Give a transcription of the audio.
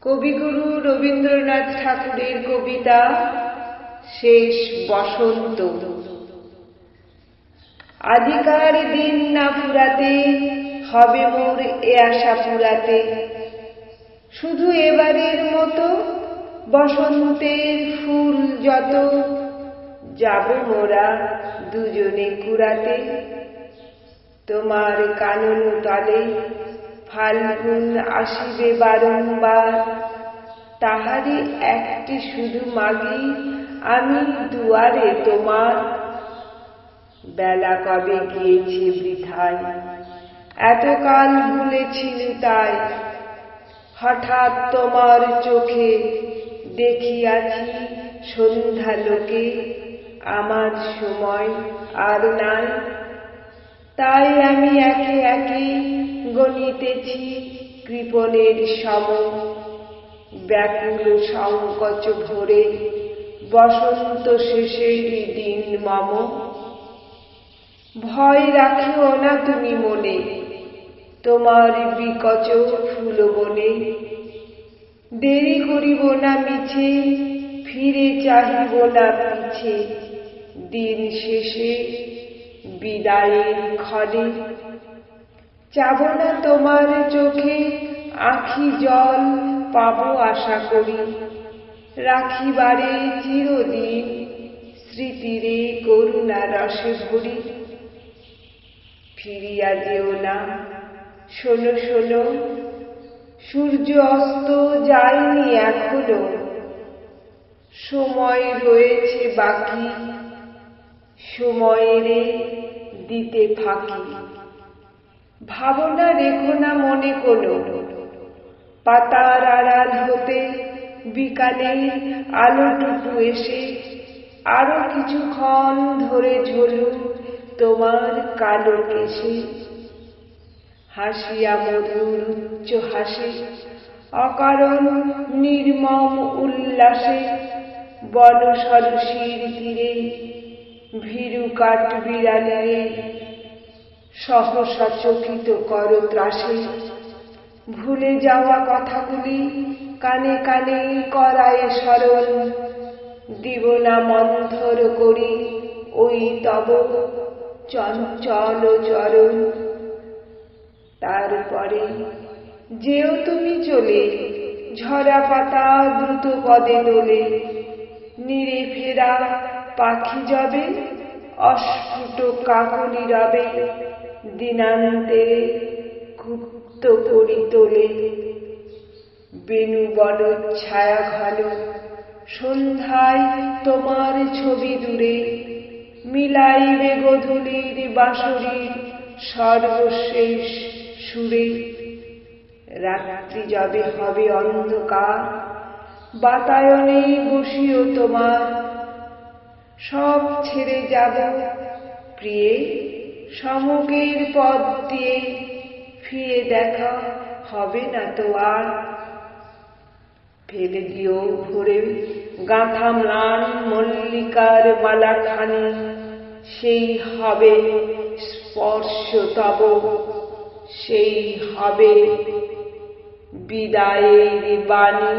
কবিগুরু রবীন্দ্রনাথ ঠাকুরের কবিতা শেষ বসন্ত। আজিকার দিন না ফুরাতে, হবে মোর এ আশা পুরাতে। শুধু এবারের মতো বসন্তের ফুল যত, যাব মোরা দুজনে কুড়াতে। তোমার কানন তলে ফাল্গুন আসিবে বারংবার, তাহারি একটি শুধু মাগি আমি দুয়ারে তোমার। বেলা কবে গিয়েছে বৃথায়, এতকাল ভুলেছিলু তাই। হঠাৎ তোমার চোখে দেখিয়াছি সন্ধ্যালোকে, আমার সময় আর নাই। তাই আমি একে একে গণিতেছি কৃপণের সম, ব্যাকুল সংকোচ ভরে বসন্ত শেষের দিন মম। ভয় রাখিও না তুমি মনে, তোমার বিকচ ফুলবনে। দেরি করিব না মিছে, ফিরে চাহিব না পিছে। দিন শেষে বিদায়ের ক্ষণে চাব না তোমার চোখে আঁখি জল, পাব আশা করি। রাখিবারে চিরদিন স্মৃতিরে করুণা রসে ভরি। ফিরিয়া যেও না, শোনো শোনো, সূর্য অস্ত যায়নি এখনো। সময় রয়েছে বাকি, সময়েরে দিতে ফাঁকি। ভাবনা রেখো না মনে কোনো, পাতার আড়াল হতে বিকালের আলোটুকু এসে আরো কিছুক্ষণ ধরে ঝরুক তোমার কালো কেশে। হাসিয়া মধুর উচ্চ হাসে, অকারণ নির্মম উল্লাসে। বন সরসীর তীরে ভীরু কাঠ বিড়ালিরে সহসা চকিত কর ত্রাসে। ভুলে যাওয়া কথাগুলি কানে কানে করায় স্মরণ, দিব না মন্থর করি ওই তব চঞ্চল চরণ। তারপরে যেও তুমি চলে, ঝরা পাতা দ্রুত পদে দোলে। নীরে ফেরা পাখি যবে, অস্ফুট কাকলি রবে। দিনান্তে গুপ্ত করি তোলে। বেণু বন ছায়া ঘন, সন্ধ্যায় তোমার ছবি দূরে। মিলাইবে গোধূলির বাঁশরীর সর্বশেষ সুরে। রাত্রি যবে হবে অন্ধকার, বাতায়নে বসিও তোমার। সব ছেড়ে যাব প্রিয়ে, সমুখের পথ দিয়ে। ফিরে দেখা হবে না তো আর। ফেলে দিও ভোরে গাঁথা ম্লান মল্লিকার মালাখানি, সেই হবে স্পর্শ তব, সেই হবে বিদায়ের বাণী।